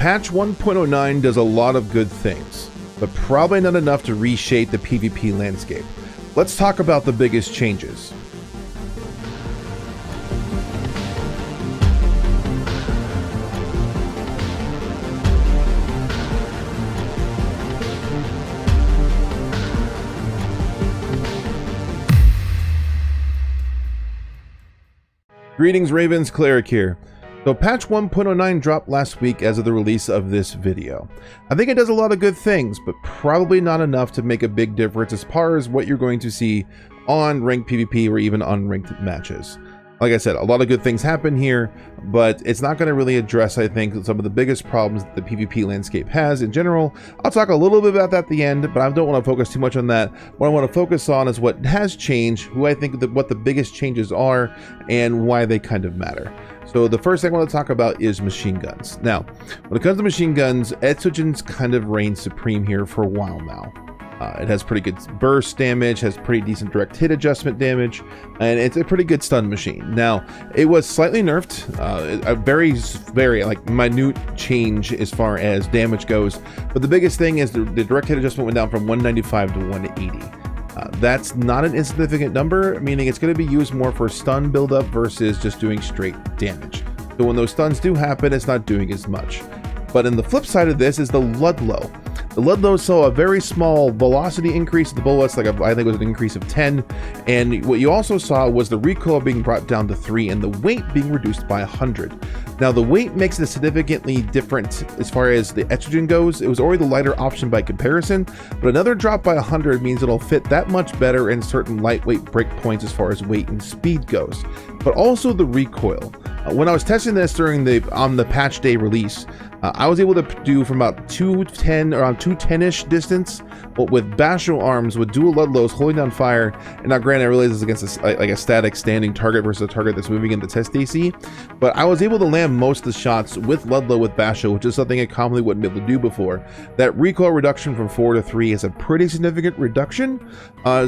Patch 1.09 does a lot of good things, but probably not enough to reshape the PvP landscape. Let's talk about the biggest changes. Greetings Ravens, Cleric here. So patch 1.09 dropped last week as of the release of this video. I think it does a lot of good things, but probably not enough to make a big difference as far as what you're going to see on ranked PvP or even unranked matches. Like I said, a lot of good things happen here, but it's not going to really address, I think, some of the biggest problems that the PvP landscape has in general. I'll talk a little bit about that at the end, but I don't want to focus too much on that. What I want to focus on is what has changed, who I think what the biggest changes are, and why they kind of matter. So the first thing I want to talk about is machine guns. Now, when it comes to machine guns, Etsugin's kind of reigned supreme here for a while now. It has pretty good burst damage, has pretty decent direct hit adjustment damage, and it's a pretty good stun machine. Now, it was slightly nerfed, a very like minute change as far as damage goes, but the biggest thing is the direct hit adjustment went down from 195 to 180. That's not an insignificant number, meaning it's going to be used more for stun buildup versus just doing straight damage. So when those stuns do happen, it's not doing as much. But in the flip side of this is the Ludlow. The Ludlow saw a very small velocity increase. The bullets, I think it was an increase of 10. And what you also saw was the recoil being brought down to 3 and the weight being reduced by 100. Now the weight makes it significantly different as far as the Etsugin goes. It was already the lighter option by comparison, but another drop by 100 means it'll fit that much better in certain lightweight breakpoints as far as weight and speed goes. But also the recoil. When I was testing this on the patch day release, I was able to do from about 210, around 210-ish distance, but with Basho arms, with dual Ludlows holding down fire. And now granted, I realize it's against a static standing target versus a target that's moving in the test AC, but I was able to land most of the shots with Ludlow with Basho, which is something I commonly wouldn't be able to do before. That recoil reduction from 4 to 3 is a pretty significant reduction,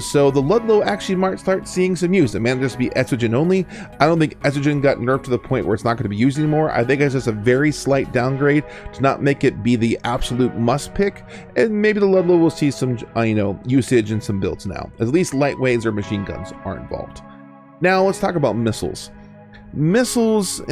so the Ludlow actually might start seeing some use. It may just be Etsugin only. I don't think Etsugin got nerfed to the point where it's not going to be used anymore. I think it's just a very slight downgrade to not make it be the absolute must pick, and maybe the Ludlow will see some usage in some builds now. At least lightweights or machine guns are involved. Now let's talk about missiles. Missiles,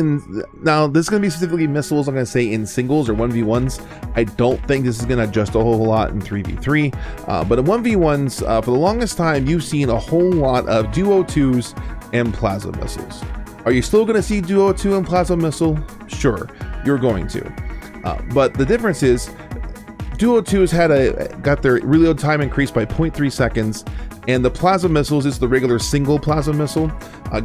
now this is going to be specifically missiles, I'm going to say in singles or 1v1s. I don't think this is going to adjust a whole lot in 3v3, but in 1v1s, for the longest time, you've seen a whole lot of Duo 2s and Plasma missiles. Are you still going to see Duo 2 and Plasma missile? Sure, you're going to. But the difference is, Duo 2s got their reload time increased by 0.3 seconds, and the Plasma missiles is the regular single Plasma missile,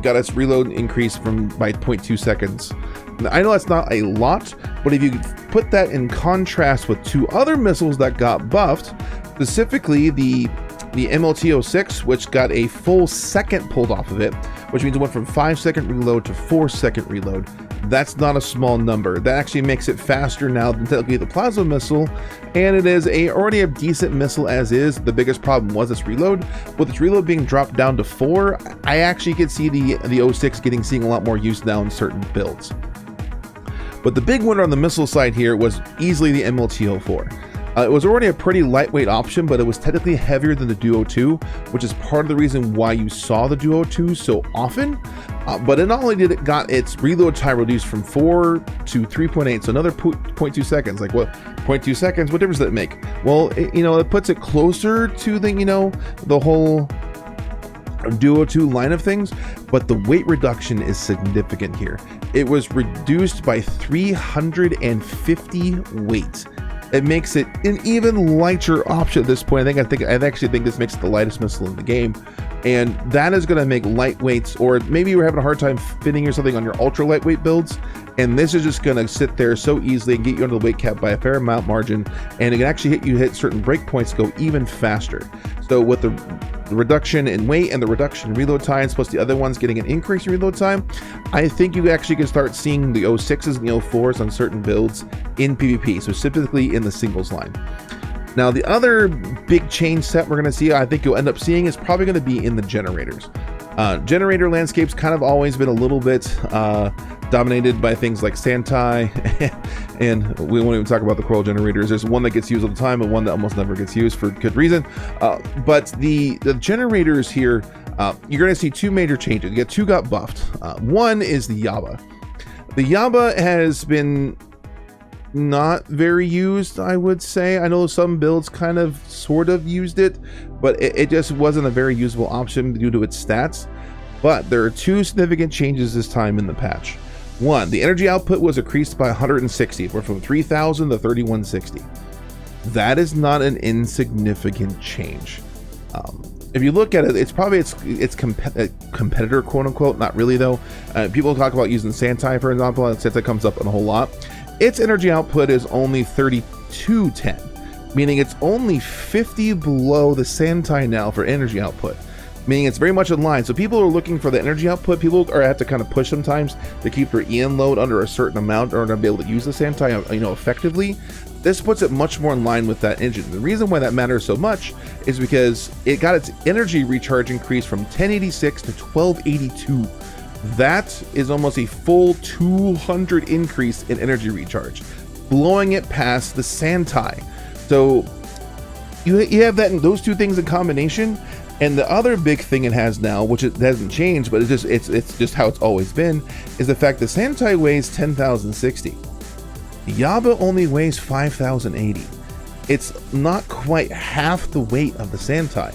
got its reload increased by 0.2 seconds. Now, I know that's not a lot, but if you put that in contrast with two other missiles that got buffed, specifically the MLT-06, which got a full second pulled off of it, which means it went from 5-second reload to 4-second reload. That's not a small number. That actually makes it faster now than technically the Plasma missile, and it is already a decent missile as is. The biggest problem was its reload. With its reload being dropped down to 4, I actually could see the 06 seeing a lot more use now in certain builds. But the big winner on the missile side here was easily the MLT-04. It was already a pretty lightweight option, but it was technically heavier than the Duo 2, which is part of the reason why you saw the Duo 2 so often. But it not only did it got its reload time reduced from 4 to 3.8, so another 0.2 seconds. Like what? 0.2 seconds? What difference does that make? Well, it puts it closer to the whole Duo 2 line of things, but the weight reduction is significant here. It was reduced by 350 weight. It makes it an even lighter option at this point. I actually think this makes it the lightest missile in the game, and that is going to make lightweights, or maybe you're having a hard time fitting or something on your ultra lightweight builds, and this is just going to sit there so easily and get you under the weight cap by a fair amount margin, and it can actually hit certain breakpoints go even faster. So with the reduction in weight and the reduction in reload times, plus the other ones getting an increase in reload time, I think you actually can start seeing the 06s and the 04s on certain builds in PvP, so specifically in the singles line. Now, the other big change set we're going to see, I think you'll end up seeing, is probably going to be in the generators. Generator landscape's kind of always been a little bit dominated by things like Santai, and we won't even talk about the coil generators. There's one that gets used all the time and one that almost never gets used for good reason. But the generators here, you're going to see two major changes. You get two got buffed. One is the Yaba. The Yaba has been not very used, I would say. I know some builds kind of sort of used it, but it just wasn't a very usable option due to its stats. But there are two significant changes this time in the patch. One, the energy output was increased by 160, we're from 3000 to 3160. That is not an insignificant change. If you look at it, it's probably its competitor, quote unquote. Not really though. People talk about using Santai, for example, and Santai comes up in a whole lot. Its energy output is only 3210, meaning it's only 50 below the Santai now for energy output, meaning it's very much in line. So people are looking for the energy output. People are have to kind of push sometimes to keep their EN load under a certain amount or to be able to use the Santai, effectively. This puts it much more in line with that engine. The reason why that matters so much is because it got its energy recharge increase from 1086 to 1282. That is almost a full 200 increase in energy recharge, blowing it past the Santai. So you have that in those two things in combination. And the other big thing it has now, which it hasn't changed, but it's just how it's always been, is the fact the Santai weighs 10,060. The Yaba only weighs 5,080. It's not quite half the weight of the Santai.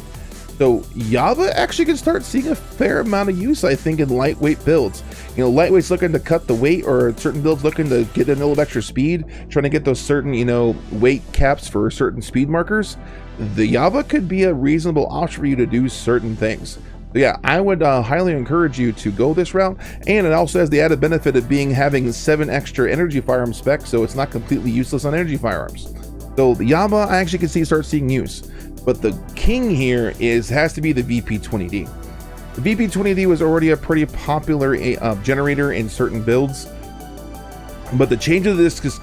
So Yaba actually can start seeing a fair amount of use, I think, in lightweight builds. Lightweight's looking to cut the weight, or certain builds looking to get a little extra speed, trying to get those certain, weight caps for certain speed markers. The Yaba could be a reasonable option for you to do certain things. So yeah, I would highly encourage you to go this route, and it also has the added benefit of having 7 extra energy firearm specs, so it's not completely useless on energy firearms. So the Yaba, I actually can start seeing use. But the king here has to be the VP20D. The VP20D was already a pretty popular generator in certain builds, but the change of this just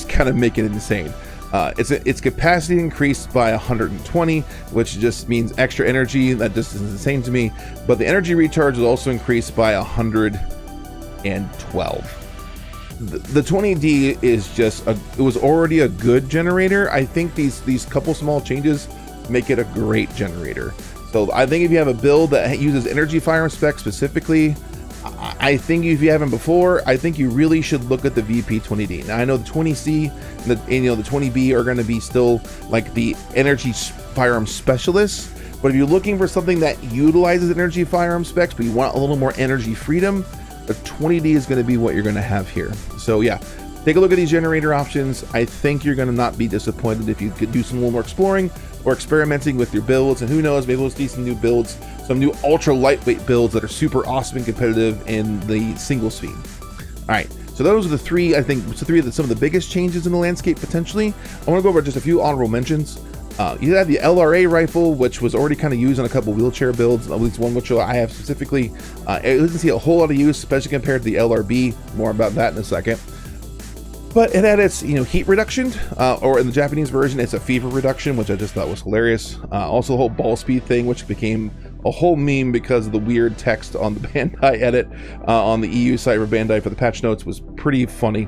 kind of make it insane. Its capacity increased by 120, which just means extra energy. That just is insane to me. But the energy recharge is also increased by 112. The 20D is it was already a good generator. I think these couple small changes make it a great generator. So I think if you have a build that uses energy firearm specs specifically, I think if you haven't before, I think you really should look at the VP20D. Now I know the 20C and the 20B are going to be still like the energy firearm specialists, but if you're looking for something that utilizes energy firearm specs, but you want a little more energy freedom, the 20D is going to be what you're going to have here. So yeah, take a look at these generator options. I think you're going to not be disappointed if you could do some little more exploring or experimenting with your builds, and who knows, maybe we'll see some new builds, some new ultra lightweight builds that are super awesome and competitive in the single speed. All right, so those are the three, I think, some of the biggest changes in the landscape potentially. I want to go over just a few honorable mentions. You have the LRA rifle, which was already kind of used on a couple wheelchair builds, at least one which I have specifically. It doesn't see a whole lot of use, especially compared to the LRB. More about that in a second. But it had its, heat reduction, or in the Japanese version, it's a fever reduction, which I just thought was hilarious. Also the whole ball speed thing, which became a whole meme because of the weird text on the Bandai edit on the EU site for Bandai for the patch notes was pretty funny.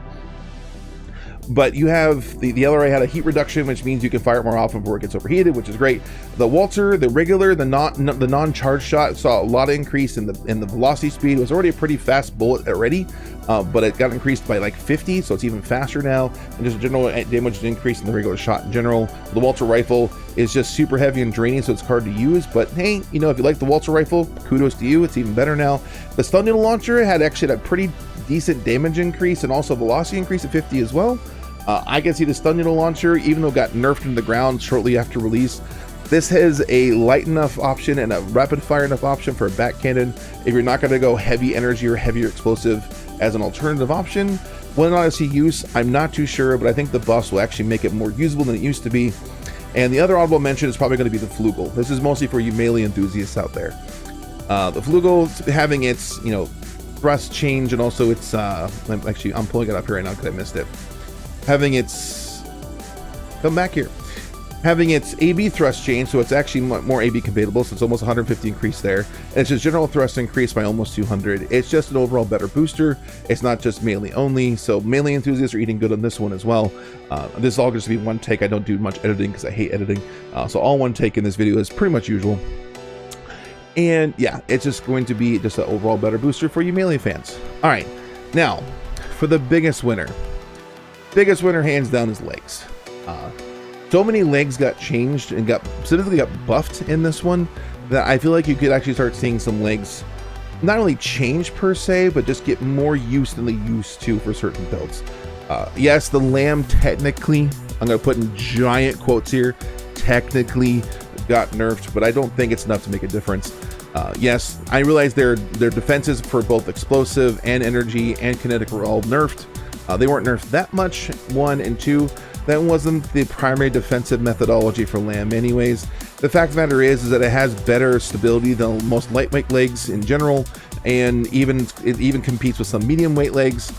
But you have the LRA had a heat reduction, which means you can fire it more often before it gets overheated, which is great. The Walter, the regular, the non-charge shot saw a lot of increase in the velocity speed. It was already a pretty fast bullet already, but it got increased by like 50, so it's even faster now. And just a general damage increase in the regular shot in general. The Walter rifle is just super heavy and draining, so it's hard to use. But hey, if you like the Walter rifle, kudos to you. It's even better now. The stun needle launcher had actually a pretty decent damage increase and also velocity increase at 50 as well. I can see the stun needle launcher, even though it got nerfed into the ground shortly after release, this has a light enough option and a rapid fire enough option for a back cannon if you're not going to go heavy energy or heavier explosive as an alternative option. When I see use, I'm not too sure, but I think the buffs will actually make it more usable than it used to be. And the other honorable mention is probably going to be the Flugel. This is mostly for you melee enthusiasts out there. The Flugel having its, thrust change, and also its, I'm pulling it up here right now because I missed it. Having its, come back here. having its AB thrust change, so it's actually more AB compatible, so it's almost 150 increase there. And it's just general thrust increase by almost 200. It's just an overall better booster. It's not just melee only, so melee enthusiasts are eating good on this one as well. This is all just to be one take. I don't do much editing because I hate editing, so all one take in this video is pretty much usual. And yeah, it's just going to be just an overall better booster for you melee fans. All right, now for the biggest winner. Biggest winner hands down is legs. So many legs got changed and specifically got buffed in this one that I feel like you could actually start seeing some legs not only change per se, but just get more use than they used to for certain builds. Yes, the lamb technically, I'm going to put in giant quotes here, technically got nerfed, but I don't think it's enough to make a difference. Yes, I realize their defenses for both explosive and energy and kinetic were all nerfed. They weren't nerfed that much, 1 and 2. That wasn't the primary defensive methodology for lamb anyways. The fact of the matter is that it has better stability than most lightweight legs in general, and it even competes with some medium weight legs.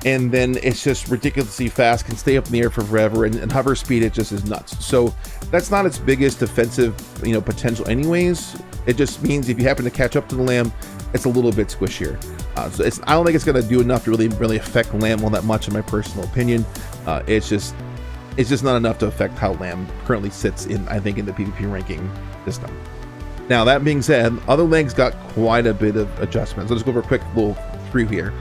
And then it's just ridiculously fast, can stay up in the air for forever, and hover speed, it just is nuts. So that's not its biggest defensive, potential anyways. It just means if you happen to catch up to the lamb, it's a little bit squishier. So I don't think it's going to do enough to really affect lamb all that much, in my personal opinion. It's just not enough to affect how lamb currently sits in, I think, in the PvP ranking system. Now, that being said, other legs got quite a bit of adjustments. Let's go over a quick little through here.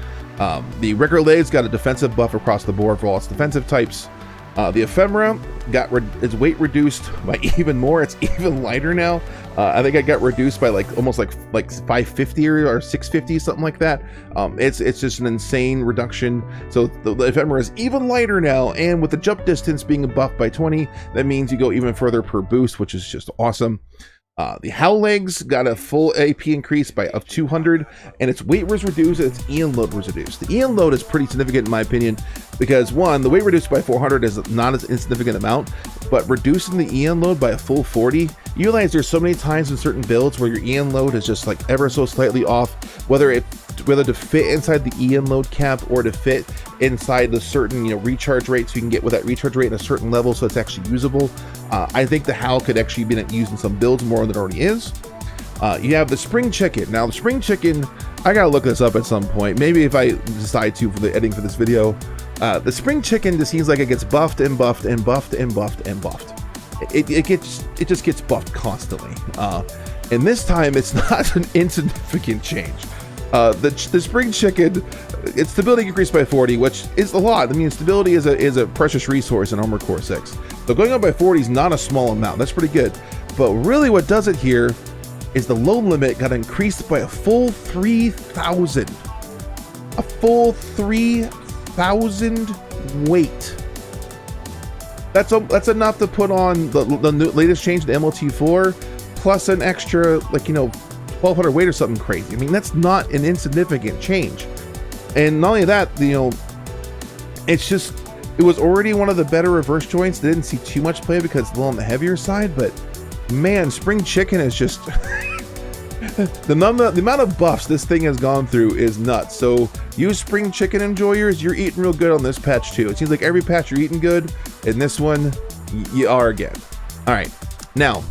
The regular legs got a defensive buff across the board for all its defensive types. The ephemera got its weight reduced by even more. It's even lighter now. I think I got reduced by almost like 550 or 650, something like that. It's just an insane reduction. So the ephemera is even lighter now, and with the jump distance being buffed by 20, that means you go even further per boost, which is just awesome. The Howl legs got a full AP increase of 200, and its weight was reduced and its Eon load was reduced. The Eon load is pretty significant in my opinion, because one, the weight reduced by 400 is not an insignificant amount, but reducing the Eon load by a full 40, you realize there's so many times in certain builds where your Eon load is just ever so slightly off, whether to fit inside the Eon load cap or to fit inside the certain recharge rates you can get with that recharge rate at a certain level so it's actually usable. I think the Howl could actually be used in some builds more than it already is. You have the Spring Chicken. Now the Spring Chicken, I gotta look this up at some point, maybe if I decide to for the editing for this video. The Spring Chicken just seems like it gets buffed and buffed and buffed and buffed and buffed. It just gets buffed constantly, and this time it's not an insignificant change. The Spring Chicken, its stability increased by 40, which is a lot. I mean, stability is a precious resource in Armored Core 6. So going up by 40 is not a small amount. That's pretty good. But really what does it here is the load limit got increased by a full 3,000. A full 3,000 weight. That's enough to put on the latest change to MLT4, plus an extra 1,200 weight or something crazy. I mean, that's not an insignificant change. And not only that, it was already one of the better reverse joints. They didn't see too much play because it's a little on the heavier side, but man, Spring Chicken is just the amount of buffs this thing has gone through is nuts. So you Spring Chicken enjoyers, you're eating real good on this patch too. It seems like every patch you're eating good, and this one you are again. All right, now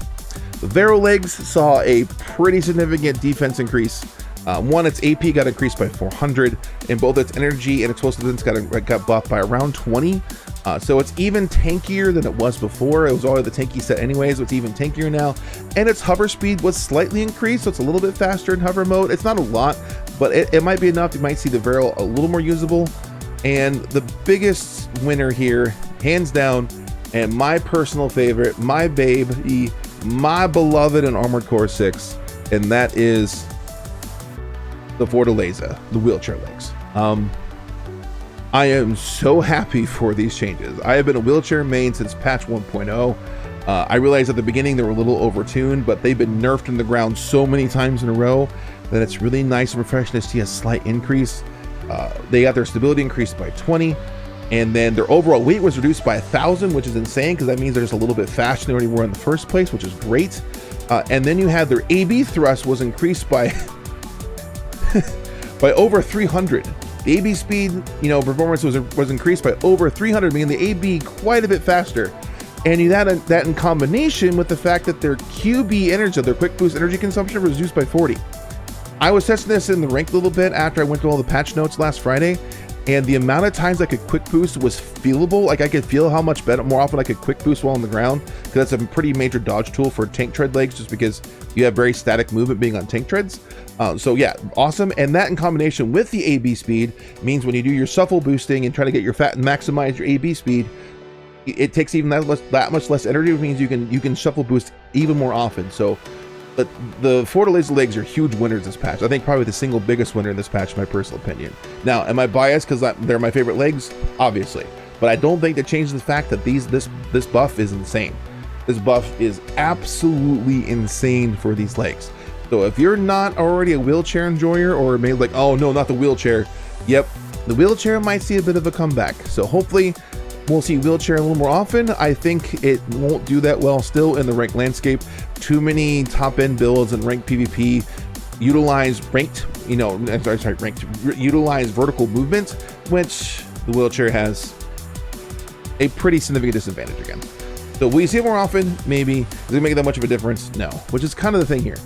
the Vero legs saw a pretty significant defense increase. One, its AP got increased by 400, and both its energy and explosiveness got buffed by around 20. So it's even tankier than it was before. It was already the tanky set anyways, so it's even tankier now. And its hover speed was slightly increased, so it's a little bit faster in hover mode. It's not a lot, but it might be enough. You might see the Vero a little more usable. And the biggest winner here, hands down, and my personal favorite, my baby, my beloved in Armored Core 6, and that is the Fortaleza, the wheelchair legs. I am so happy for these changes. I have been a wheelchair main since patch 1.0. I realized at the beginning they were a little overtuned, but they've been nerfed in the ground so many times in a row that it's really nice and refreshing to see a slight increase. They got their stability increased by 20, and then their overall weight was reduced by 1,000, which is insane because that means they're just a little bit faster than they already were in the first place, which is great. And then you had their AB thrust was increased by by over 300. The AB speed, performance was increased by over 300, making the AB quite a bit faster. And you add that in combination with the fact that their QB energy, their quick boost energy consumption, was reduced by 40. I was testing this in the ranked a little bit after I went through all the patch notes last Friday, and the amount of times I could quick boost was feelable. Like I could feel how much better, more often I could quick boost while on the ground, because that's a pretty major dodge tool for tank tread legs, just because you have very static movement being on tank treads. So yeah, awesome. And that in combination with the AB speed means when you do your shuffle boosting and try to get your fat and maximize your AB speed, it takes even that much less energy, which means you can shuffle boost even more often. So the Florida Laser Legs are huge winners this patch. I think probably the single biggest winner in this patch, in my personal opinion. Now, am I biased because they're my favorite legs? Obviously, but I don't think that changes the fact that this buff is insane. This buff is absolutely insane for these legs. So if you're not already a wheelchair enjoyer, or maybe like, oh no, not the wheelchair. Yep, the wheelchair might see a bit of a comeback. So hopefully we'll see wheelchair a little more often. I think it won't do that well still in the ranked landscape. Too many top end builds and ranked PvP utilize utilize vertical movement, which the wheelchair has a pretty significant disadvantage against. So will you see it more often? Maybe. Does it make that much of a difference? No, which is kind of the thing here.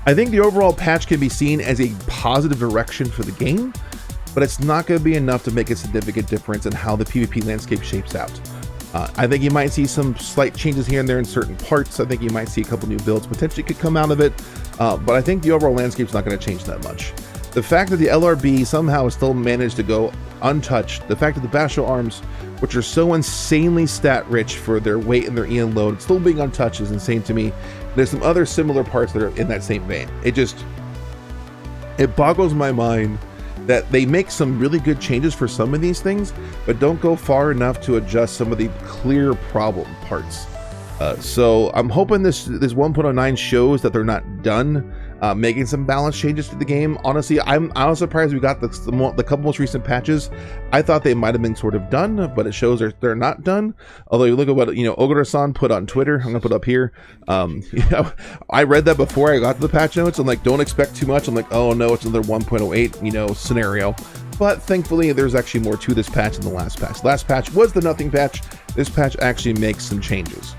I think the overall patch can be seen as a positive direction for the game, but it's not going to be enough to make a significant difference in how the PvP landscape shapes out. I think you might see some slight changes here and there in certain parts. I think you might see a couple new builds potentially could come out of it, but I think the overall landscape's not going to change that much. The fact that the LRB somehow still managed to go untouched, the fact that the Basho arms, which are so insanely stat rich for their weight and their EN load, still being untouched is insane to me. There's some other similar parts that are in that same vein. It boggles my mind that they make some really good changes for some of these things, but don't go far enough to adjust some of the clear problem parts. So I'm hoping this 1.09 shows that they're not done making some balance changes to the game. Honestly, I was surprised we got the couple most recent patches. I thought they might have been sort of done, but it shows they're not done. Although you look at what Ogura-san put on Twitter. I'm gonna put up here. I read that before I got to the patch notes. I'm like, don't expect too much. I'm like, oh no, it's another 1.08 scenario. But thankfully, there's actually more to this patch than the last patch. Last patch was the nothing patch. This patch actually makes some changes.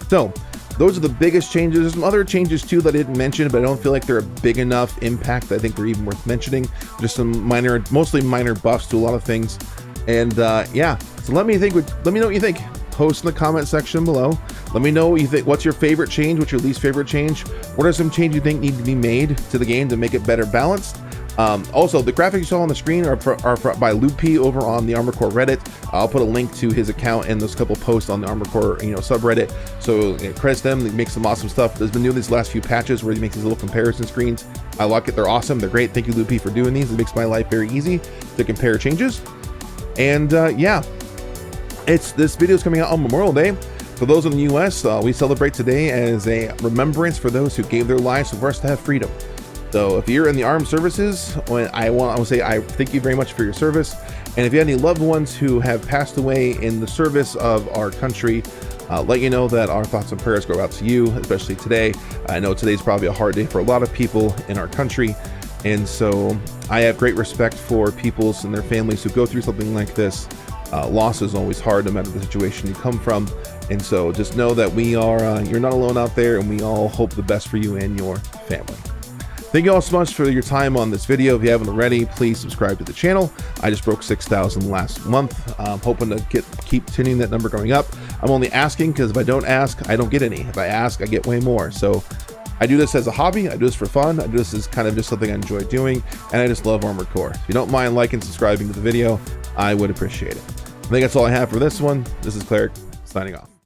So those are the biggest changes. There's some other changes too that I didn't mention, but I don't feel like they're a big enough impact. I think they're even worth mentioning. Just some mostly minor buffs to a lot of things. And yeah, so let me know what you think. Post in the comment section below. Let me know what you think. What's your favorite change? What's your least favorite change? What are some changes you think need to be made to the game to make it better balanced? Also, the graphics you saw on the screen are by LoubeP over on the ArmoredCore Reddit. I'll put a link to his account and those couple posts on the ArmoredCore subreddit. So credits them. They make some awesome stuff. There's been doing these last few patches where he makes these little comparison screens. I like it. They're awesome. They're great. Thank you, LoubeP, for doing these. It makes my life very easy to compare changes. And yeah, this video is coming out on Memorial Day. For those in the US, we celebrate today as a remembrance for those who gave their lives for us to have freedom. So if you're in the armed services, I want to say I thank you very much for your service. And if you have any loved ones who have passed away in the service of our country, let you know that our thoughts and prayers go out to you, especially today. I know today's probably a hard day for a lot of people in our country. And so I have great respect for peoples and their families who go through something like this. Loss is always hard no matter the situation you come from. And so just know that you're not alone out there, and we all hope the best for you and your family. Thank you all so much for your time on this video. If you haven't already, please subscribe to the channel. I just broke 6,000 last month. I'm hoping to keep continuing that number going up. I'm only asking because if I don't ask, I don't get any. If I ask, I get way more. So I do this as a hobby. I do this for fun. I do this as kind of just something I enjoy doing. And I just love ArmoredCore. If you don't mind liking and subscribing to the video, I would appreciate it. I think that's all I have for this one. This is Cleric, signing off.